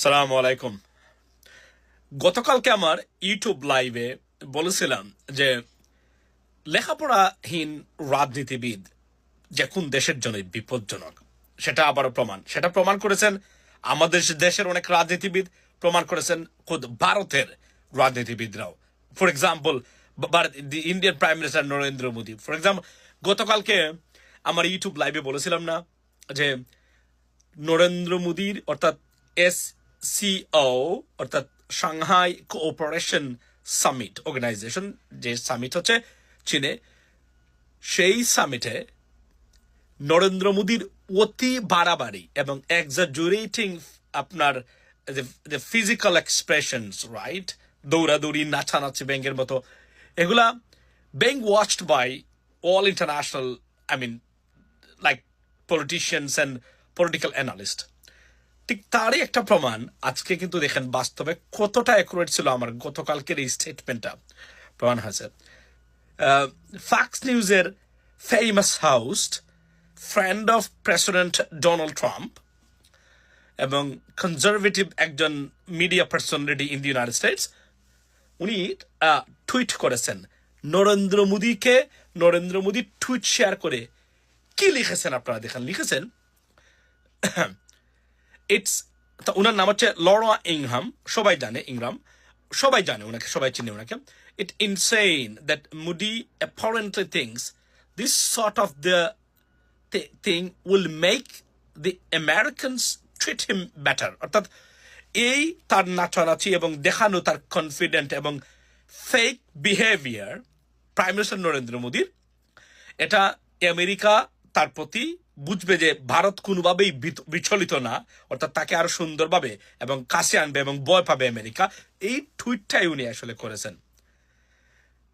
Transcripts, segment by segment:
সালামু আলাইকুম। গতকালকে আমার ইউটিউব লাইভে বলেছিলাম যে লেখাপড়াহীন রাজনীতিবিদ যে কোন দেশের জন্য বিপজ্জনক, সেটা প্রমাণ করেছেন আমাদের দেশের অনেক রাজনীতিবিদ, প্রমাণ করেছেন খুদ ভারতের রাজনীতিবিদরাও। For example, Indian prime minister Narendra Modi. For example, গতকালকে আমার ইউটিউব লাইভে বলেছিলাম না যে নরেন্দ্র মোদীর অর্থাৎ SCO অর্থাৎ সাংহাই কোঅপারেশন সামিট অর্গানাইজেশন, যে সামিট হচ্ছে চীনে, সেই সামিটে নরেন্দ্র মোদীর অতি বাড়াবাড়ি এবং এক্সাজুরেটিং আপনার ফিজিক্যাল এক্সপ্রেশনস, রাইট, দৌড়াদৌড়ি, নাচানাচি, ব্যাঙ্গের মতো, এগুলা being watched by all international, I mean, like politicians and political analysts. ঠিক তারই একটা প্রমাণ আজকে কিন্তু দেখেন বাস্তবে কতটা অ্যাকুরেট ছিল আমার গতকালকের এই স্টেটমেন্টটা প্রমাণ হয়েছে। ফক্স নিউজের famous host, friend of president Donald Trump এবং কনজারভেটিভ একজন media personality in the United States, উনি টুইট করেছেন নরেন্দ্র মোদী টুইট শেয়ার করে কি লিখেছেন আপনারা দেখেন। লিখেছেন উনার নাম হচ্ছে লরা ইংহাম, সবাই জানে ওনাকে, সবাই চিনে ওনাকে। It insane that Modi apparently thinks this sort of the thing will make the Americans treat him better. অর্থাৎ এই তার নাচানাচি এবং দেখানো তার কনফিডেন্ট এবং fake behaviour prime minister Narendra মোদীর, এটা আমেরিকা তার প্রতি বুঝবে যে ভারত কোনোভাবেই বিচলিত না, অর্থাৎ তাকে আরো সুন্দরভাবে এবং কাছে আনবে এবং ভয় পাবে আমেরিকা। এই টুইটটাই উনি আসলে করেছেন।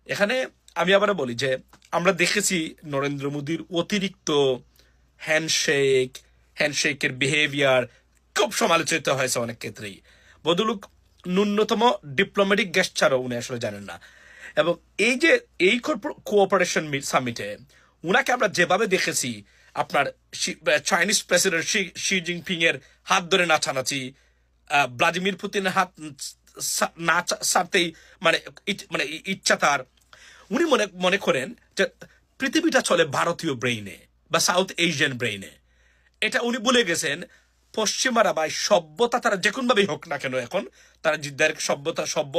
এখানে আমি আবার বলি যে আমরা দেখেছি নরেন্দ্র মোদীর অতিরিক্ত হ্যান্ডশেকের বিহেভিয়ার খুব সমালোচিত হয়েছে অনেক ক্ষেত্রেই। বদলুক ন্যূনতম ডিপ্লোম্যাটিক গেস্টারও উনি আসলে জানেন না। এবং এই কোঅপারেশন সামিটে উনাকে আমরা যেভাবে দেখেছি, আপনার চাইনিজ প্রেসিডেন্ট শি জিনপিং এর হাত ধরে নাচানাচি, ভ্লাদিমির পুতিনের হাত না ছাড়তেই মানে ইচ্ছা তার, উনি মনে করেন যে পৃথিবীটা চলে ভারতীয় ব্রেইনে বা সাউথ এশিয়ান ব্রেইনে। এটা উনি বলে গেছেন পশ্চিমারা বা সভ্যতা তারা যে কোনোভাবেই হোক না কেন, এখন তারা সভ্য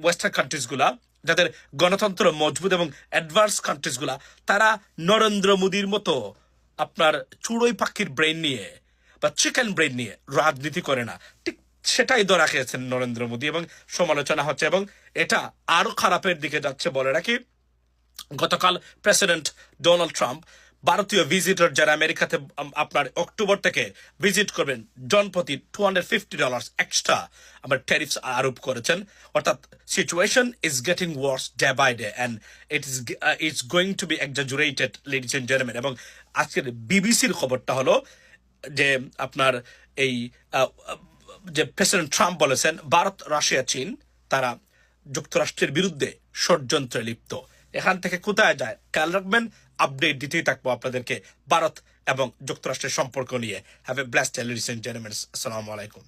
ওয়েস্টার্ন কান্ট্রিজ গুলা, যাদের গণতন্ত্র মজবুত এবং অ্যাডভান্স কান্ট্রিজ গুলা, তারা নরেন্দ্র মোদীর মতো আপনার চুড়োই পাখির ব্রেন নিয়ে বা চিকেন ব্রেন নিয়ে রাজনীতি করে না। ঠিক সেটাই ধরা খেয়েছেন নরেন্দ্র মোদী এবং সমালোচনা হচ্ছে, এবং এটা আরো খারাপের দিকে যাচ্ছে। বলে রাখি, গতকাল প্রেসিডেন্ট ডোনাল্ড ট্রাম্প ভারতীয় ভিজিটর যারা আমেরিকাতে আপনার অক্টোবর থেকে ভিজিট করবেন জনপ্রতি $250 এক্সট্রা আবার ট্যারিফস আরোপ করেছেন। অর্থাৎ situation is getting worse day by day and it's going to be exaggerated, ladies and gentleman. এবং আজকের বিবিসির খবরটা হলো যে আপনার এই যে প্রেসিডেন্ট ট্রাম্প বলেছেন ভারত, রাশিয়া, চীন তারা যুক্তরাষ্ট্রের বিরুদ্ধে ষড়যন্ত্রে লিপ্ত। এখান থেকে কোথায় যায় খেয়াল রাখবেন, আপডেট দিতেই থাকবো আপনাদেরকে ভারত এবং যুক্তরাষ্ট্রের সম্পর্ক নিয়ে। Have a blessed day, ladies and gentleman. আসসালামু আলাইকুম।